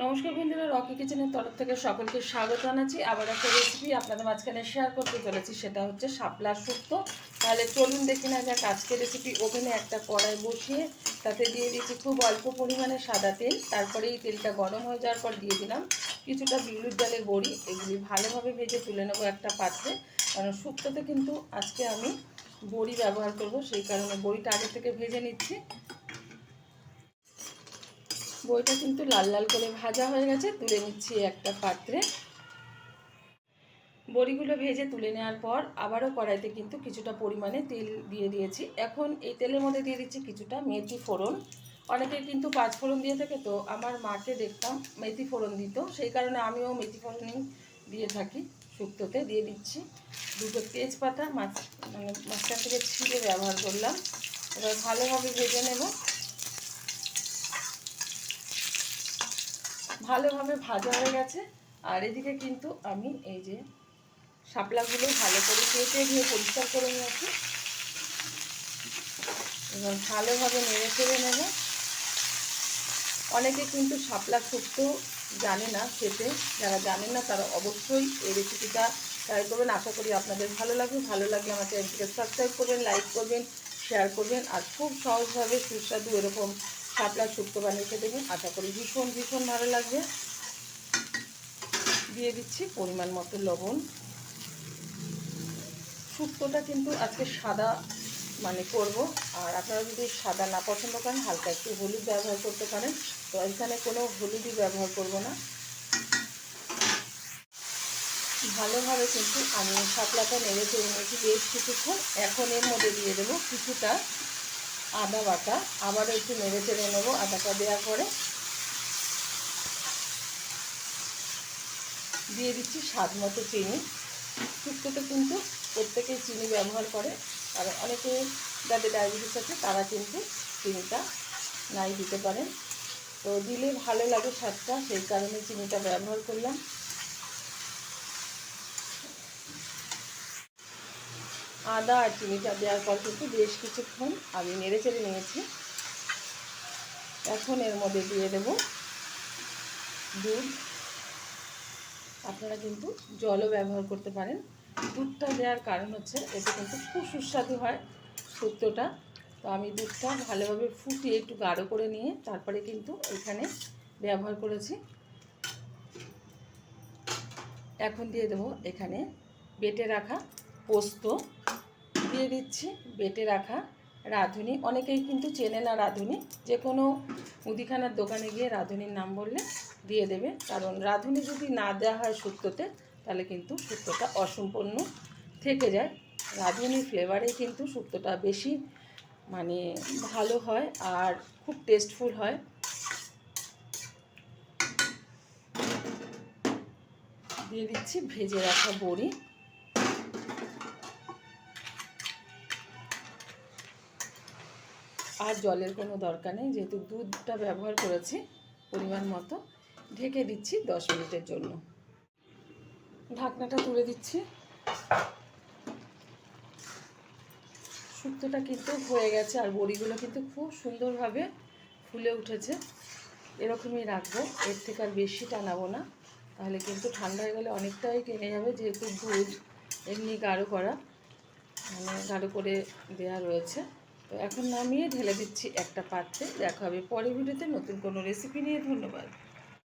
নমস্কার বন্ধুরা, রকি কিচেনের তরফ থেকে সকলকে স্বাগত জানাচ্ছি। আবার একটা রেসিপি আপনাদের মাঝখানে শেয়ার করতে চলেছি, সেটা হচ্ছে শাপলার শুক্তো। তাহলে চলুন দেখে না যাক আজকের রেসিপি। ওভেনে একটা কড়াই বসিয়ে তাতে দিয়ে দিচ্ছি খুব অল্প পরিমাণে সাদা তেল। তারপরে এই তেলটা গরম হয়ে যাওয়ার পর দিয়ে দিলাম কিছুটা বিউলির ডালের বড়ি। এগুলি ভালোভাবে ভেজে তুলে নেবো একটা পাত্রে, কারণ শুক্তোতে কিন্তু আজকে আমি বড়ি ব্যবহার করব, সেই কারণে বড়িটা আগে থেকে ভেজে নিচ্ছি। বড়িটা কিন্তু লাল লাল করে ভাজা হয়ে গেছে, তুলে নিচ্ছি একটা পাত্রে। বড়িগুলো ভেজে তুলে নেওয়ার পর আবারও কড়াইতে কিন্তু কিছুটা পরিমাণে তেল দিয়ে দিয়েছি। এখন এই তেলের মধ্যে দিয়ে দিচ্ছি কিছুটা মেথি ফোড়ন। অনেকে কিন্তু পাঁচ ফোড়ন দিয়ে থাকে, তো আমার মাকে দেখতাম মেথি ফোড়ন দিত, সেই কারণে আমিও মেথি ফোড়নই দিয়ে থাকি। শুক্তোতে দিয়ে দিচ্ছি দুটো তেজপাতা, মাঝখান থেকে ছিঁড়ে ব্যবহার করলাম। এবার ভালোভাবে ভেজে নেব। ভালোভাবে ভাজা হয়ে গেছে। আর এদিকে কিন্তু আমি এই যে শাপলাগুলো ভালো করে কেটে দিয়ে পরিষ্কার করে নিয়েছি। এবার ভালোভাবে নেড়ে চেড়ে নেব। অনেকে কিন্তু শাপলা শুক্তো জানে না খেতে, যারা জানেন না তারা অবশ্যই এই রেসিপিটা ট্রাই করবেন। আশা করি আপনাদের ভালো লাগবে। ভালো লাগলে আমার চ্যানেলটিকে সাবস্ক্রাইব করবেন, লাইক করবেন, শেয়ার করবেন। আর খুব সহজভাবে সুস্বাদু এরকম শাপলা শুক্তো বানিয়ে খেতে দেবেন। আশা করি ভীষণ ভীষণ ভালো লাগবে। দিয়ে দিচ্ছি পরিমাণ মতো লবণ। শুক্তোটা কিন্তু আজকে সাদা করব, আর আপনারা যদি সাদা না পছন্দ করেন হালকা একটু হলুদ ব্যবহার করতে পারেন। তো এখানে কোনো হলুদই ব্যবহার করব না। ভালোভাবে কিন্তু আমি শাপলাটা নেড়ে চেড়ে নিয়েছি বেশ কিছুক্ষণ। এখন এর মধ্যে দিয়ে দেবো কিছুটা আদা বাটা। আবারও একটু নেড়ে চেড়ে নেবো। আদাটা দেওয়ার পরে দিয়ে দিচ্ছি স্বাদ মতো চিনি। শুক্তোতে কিন্তু প্রত্যেকেই চিনি ব্যবহার করে, কারণ অনেকে যাদের ডায়াবেটিস আছে তারা কিন্তু চিনিটা নাই দিতে পারেন। তো দিলে ভালো লাগে স্বাদটা, সেই কারণে চিনিটা ব্যবহার করলাম। আদা আর চিনিটা দেওয়ার পর কিন্তু বেশ কিছুক্ষণ আমি নেড়ে চেড়ে নিয়েছি। এখন এর মধ্যে দিয়ে দেব দুধ। আপনারা কিন্তু জলও ব্যবহার করতে পারেন। দুধটা দেওয়ার কারণ হচ্ছে এতে কিন্তু খুব সুস্বাদু হয় শুক্তোটা। তো আমি দুধটা ভালোভাবে ফুটিয়ে একটু গাঢ় করে নিয়ে তারপরে কিন্তু এখানে ব্যবহার করেছি। এখন দিয়ে দেবো এখানে বেটে রাখা পোস্ত, দিয়ে দিচ্ছি বেটে রাখা রাঁধুনি। অনেকেই কিন্তু চেনে না রাঁধুনি, যে কোনো মুদিখানার দোকানে গিয়ে রাঁধুনির নাম বললে দিয়ে দেবে, কারণ রাঁধুনি যদি না দেওয়া হয় শুক্তোতে তাহলে কিন্তু শুক্তোটা অসম্পূর্ণ থেকে যায়। রাঁধুনির ফ্লেভারে কিন্তু শুক্তোটা বেশি ভালো হয় আর খুব টেস্টফুল হয়। দিয়ে দিচ্ছি ভেজে রাখা বড়ি। আর জলের কোনো দরকার নেই, যেহেতু দুধটা ব্যবহার করেছি পরিমাণ মতো। ঢেকে দিচ্ছি 10 মিনিটের জন্য। ঢাকনাটা তুলে দিচ্ছি। শুক্তোটা কিন্তু হয়ে গেছে আর বড়িগুলো কিন্তু খুব সুন্দরভাবে ফুলে উঠেছে। এরকমই রাখবো, এর থেকে আর বেশি টানাবো না, তাহলে কিন্তু ঠান্ডা হয়ে গেলে অনেকটাই টেনে যাবে। যেহেতু দুধ এমনি গাঢ় করা, গাঢ় করে দেওয়া রয়েছে। তো এখন নামিয়ে ঢেলে দিচ্ছি একটা পাত্রে। দেখা হবে পরের ভিডিওতে নতুন কোনো রেসিপি নিয়ে। ধন্যবাদ।